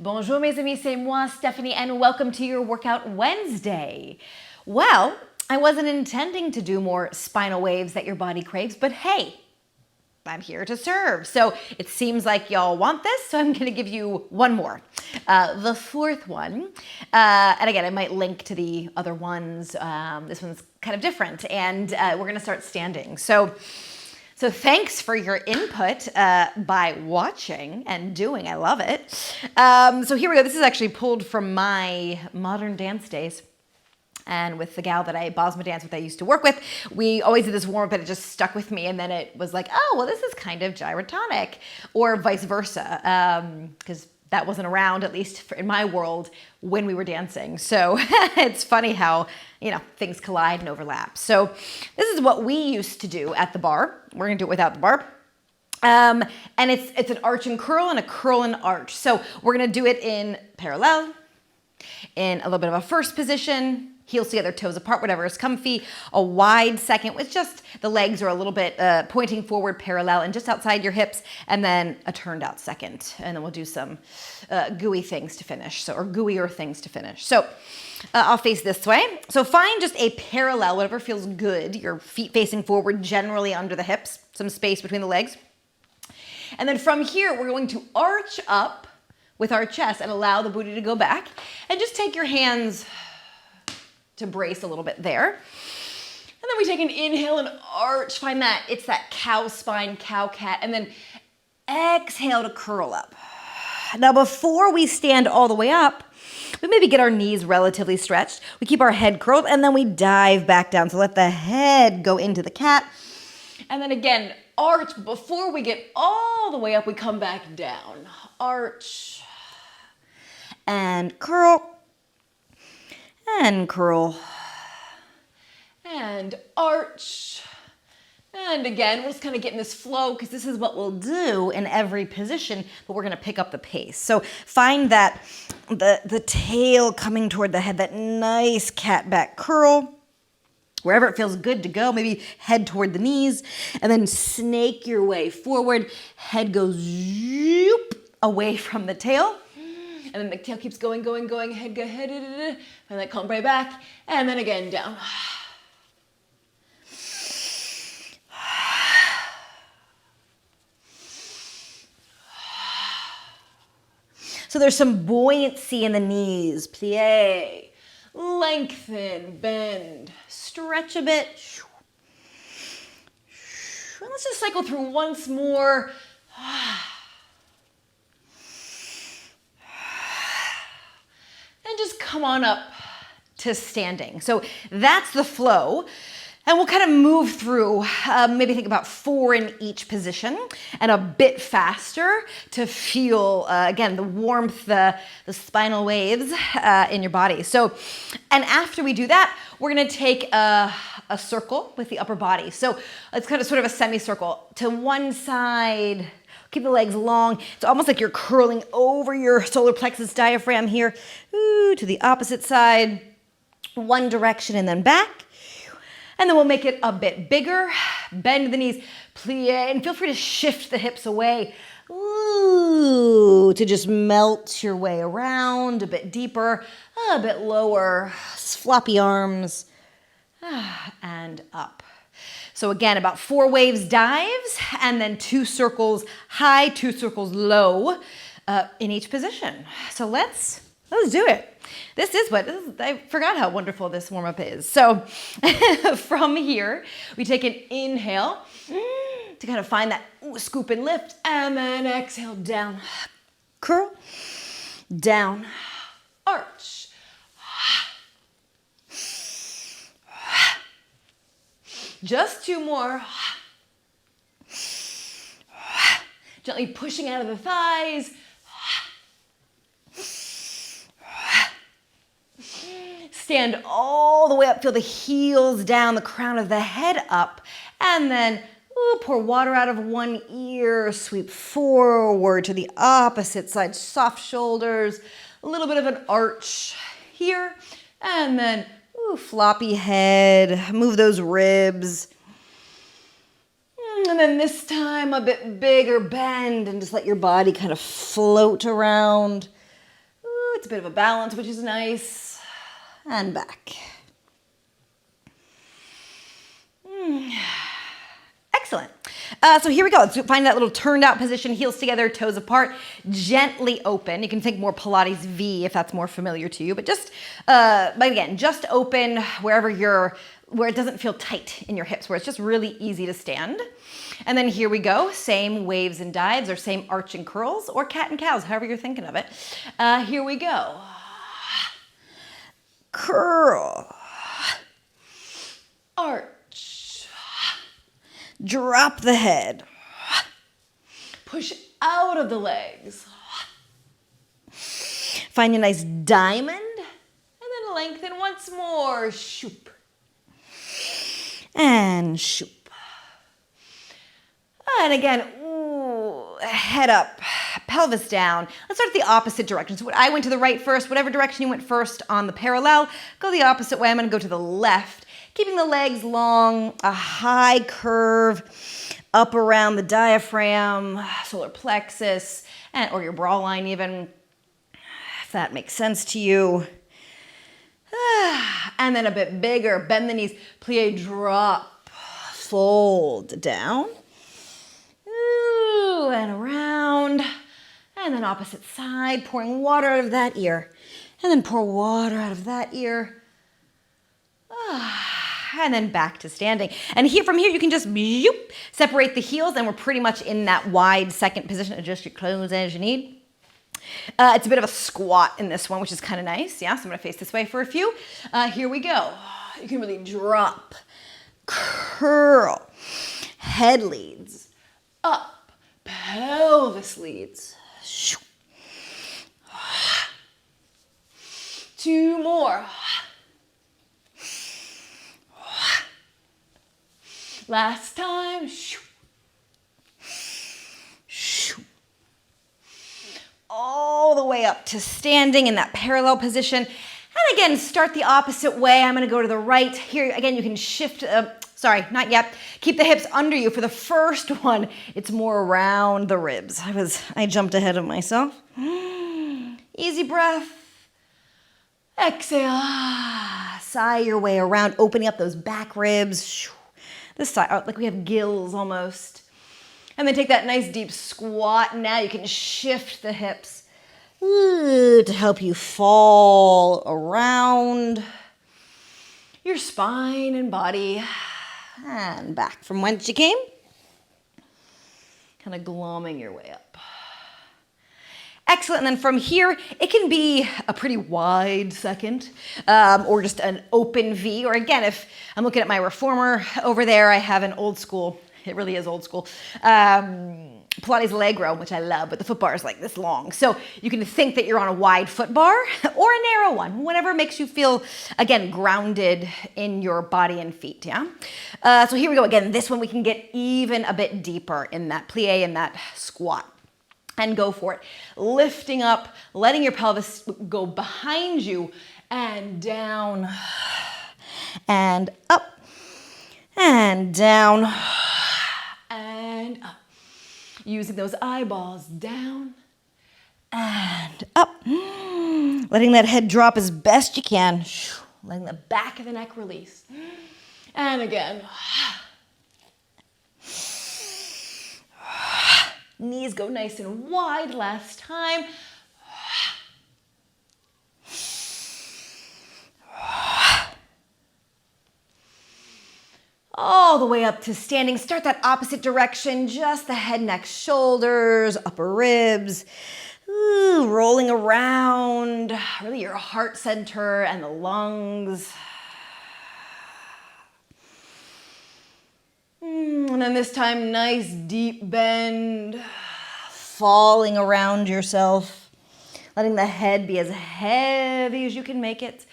Bonjour mes amis, c'est moi, Stephanie, and welcome to your Workout Wednesday. Well, I wasn't intending to do more spinal waves that your body craves, but hey, I'm here to serve. So it seems like y'all want this, so I'm gonna give you one more. The fourth one, and again, I might link to the other ones. This one's kind of different, and we're gonna start standing. So thanks for your input by watching and doing. I love it. So here we go. This is actually pulled from my modern dance days. And with the gal that I Bosma dance with, I used to work with, we always did this warm up, and it just stuck with me. And then it was like, oh, well, this is kind of gyrotonic, or vice versa, because that wasn't around, at least in my world, when we were dancing. So it's funny how, things collide and overlap. So this is what we used to do at the bar. We're gonna do it without the bar. And it's an arch and curl and a curl and arch. So we're gonna do it in parallel, in a little bit of a first position, heels together, toes apart, whatever is comfy. A wide second with just the legs are a little bit pointing forward parallel and just outside your hips, and then a turned out second. And then we'll do some gooey things to finish, or gooier things to finish. So I'll face this way. So find just a parallel, whatever feels good. Your feet facing forward, generally under the hips, some space between the legs. And then from here, we're going to arch up with our chest and allow the booty to go back. And just take your hands to brace a little bit there. And then we take an inhale and arch. Find that, it's that cow spine, cow cat. And then exhale to curl up. Now before we stand all the way up, we maybe get our knees relatively stretched. We keep our head curled and then we dive back down. So let the head go into the cat. And then again, arch. Before we get all the way up, we come back down. Arch and curl. And curl, and arch, and again, we're just kind of getting this flow because this is what we'll do in every position, but we're going to pick up the pace. So find that the tail coming toward the head, that nice cat back curl, wherever it feels good to go, maybe head toward the knees, and then snake your way forward. Head goes zoop away from the tail. And then the tail keeps going, head, and then come right back, and then again down. So there's some buoyancy in the knees. Plie, lengthen, bend, stretch a bit. And let's just cycle through once more. And just come on up to standing. So that's the flow. And we'll kind of move through, maybe think about 4 in each position and a bit faster to feel, again, the warmth, the spinal waves in your body. So, and after we do that, we're gonna take a circle with the upper body. So it's kind of sort of a semicircle to one side. Keep the legs long. It's almost like you're curling over your solar plexus diaphragm here. Ooh, to the opposite side. One direction and then back. And then we'll make it a bit bigger. Bend the knees, plie, and feel free to shift the hips away. Ooh, to just melt your way around a bit deeper, a bit lower. Floppy arms, and up. So again, about 4 waves dives, and then 2 circles high, 2 circles low in each position. So let's do it. I forgot how wonderful this warm-up is. So from here, we take an inhale to kind of find that scoop and lift, and then exhale down, curl, down, arch. Just 2 more. Gently pushing out of the thighs. Stand all the way up. Feel the heels down, the crown of the head up. And then pour water out of one ear. Sweep forward to the opposite side. Soft shoulders. A little bit of an arch here. And then floppy head, move those ribs. And then this time a bit bigger bend and just let your body kind of float around. It's a bit of a balance, which is nice. And back. Excellent. So here we go. Let's find that little turned out position, heels together, toes apart, gently open. You can think more Pilates V if that's more familiar to you, but but again, just open where it doesn't feel tight in your hips, where it's just really easy to stand. And then here we go. Same waves and dives, or same arch and curls, or cat and cows, however you're thinking of it. Here we go. Curl. Arch. Drop the head. Push out of the legs. Find a nice diamond. And then lengthen once more. Shoop. And shoop. And again, ooh, head up, pelvis down. Let's start the opposite direction. So I went to the right first. Whatever direction you went first on the parallel, go the opposite way. I'm going to go to the left. Keeping the legs long, a high curve up around the diaphragm, solar plexus, or your bra line even, if that makes sense to you. And then a bit bigger, bend the knees, plie, drop, fold down. Ooh, and around. And then opposite side, pouring water out of that ear. And then pour water out of that ear. And then back to standing. And from here, you can just separate the heels, and we're pretty much in that wide second position. Adjust your clothes as you need. It's a bit of a squat in this one, which is kind of nice. Yeah, so I'm going to face this way for a few. Here we go. You can really drop, curl, head leads, up, pelvis leads. Two more. Last time. All the way up to standing in that parallel position. And again, start the opposite way. I'm going to go to the right. Here, again, you can shift. Sorry, not yet. Keep the hips under you. For the first one, it's more around the ribs. I jumped ahead of myself. Easy breath. Exhale. Sigh your way around, opening up those back ribs. This side, like we have gills almost. And then take that nice deep squat. Now you can shift the hips to help you fall around your spine and body. And back from whence you came. Kind of glomming your way up. Excellent. And then from here, it can be a pretty wide second, or just an open V. Or again, if I'm looking at my reformer over there, I have an old school, it really is old school, Pilates leg row, which I love, but the foot bar is like this long. So you can think that you're on a wide foot bar or a narrow one, whatever makes you feel, again, grounded in your body and feet, yeah? So here we go again. This one we can get even a bit deeper in that plie and that squat. And go for it. Lifting up, letting your pelvis go behind you and down and up and down and up. Using those eyeballs down and up. Letting that head drop as best you can. Letting the back of the neck release. And again. Knees go nice and wide. Last time. All the way up to standing. Start that opposite direction. Just the head, neck, shoulders, upper ribs. Ooh, rolling around. Really your heart center and the lungs. And then this time, nice deep bend, falling around yourself, letting the head be as heavy as you can make it.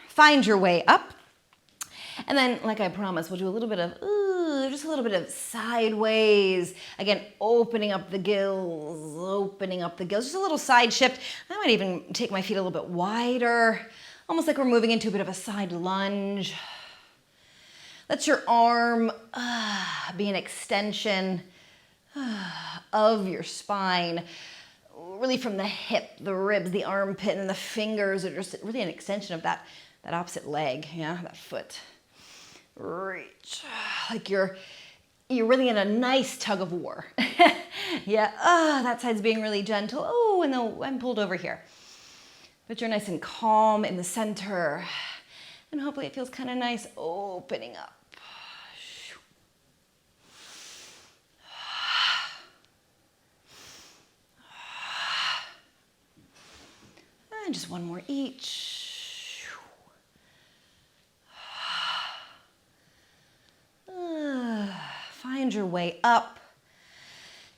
Find your way up. And then, like I promised, we'll do a little bit of, just a little bit of sideways. Again, opening up the gills, just a little side shift. I might even take my feet a little bit wider, almost like we're moving into a bit of a side lunge. Let your arm be an extension of your spine, really from the hip, the ribs, the armpit, and the fingers are just really an extension of that opposite leg, yeah, that foot. Reach, like you're really in a nice tug of war. Yeah, that side's being really gentle. Oh, and then I'm pulled over here. But you're nice and calm in the center. And hopefully it feels kind of nice opening up. And just one more each. Find your way up.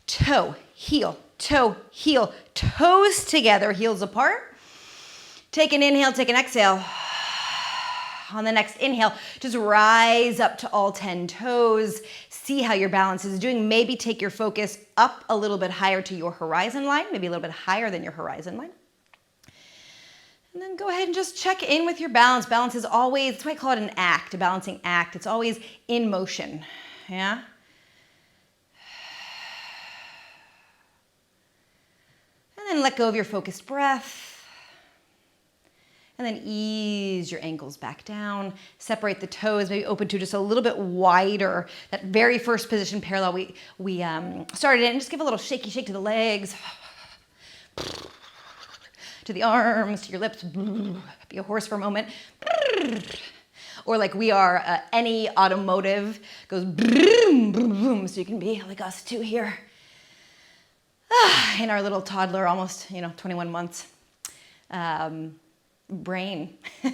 Toe, heel, toes together, heels apart. Take an inhale, take an exhale. On the next inhale, just rise up to all 10 toes. See how your balance is doing. Maybe take your focus up a little bit higher to your horizon line, maybe a little bit higher than your horizon line. And then go ahead and just check in with your balance. Balance is always, that's why I call it an act, a balancing act. It's always in motion, yeah? And then let go of your focused breath. And then ease your ankles back down. Separate the toes, maybe open to just a little bit wider. That very first position parallel we started in. Just give a little shaky shake to the legs. To the arms, to your lips. Be a horse for a moment. Or like we are, any automotive goes boom, boom, boom. So you can be like us too here. In our little toddler, almost, 21 months. Brain. Well,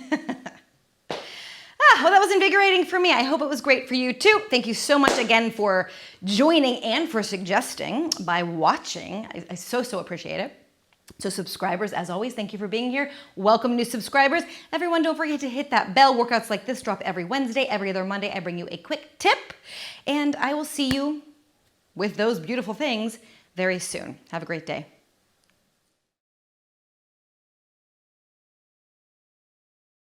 that was invigorating for me. I hope it was great for you too. Thank you so much again for joining and for suggesting by watching. I so appreciate it. So subscribers, as always, thank you for being here. Welcome new subscribers. Everyone, don't forget to hit that bell. Workouts like this drop every Wednesday. Every other Monday, I bring you a quick tip. And I will see you with those beautiful things very soon. Have a great day.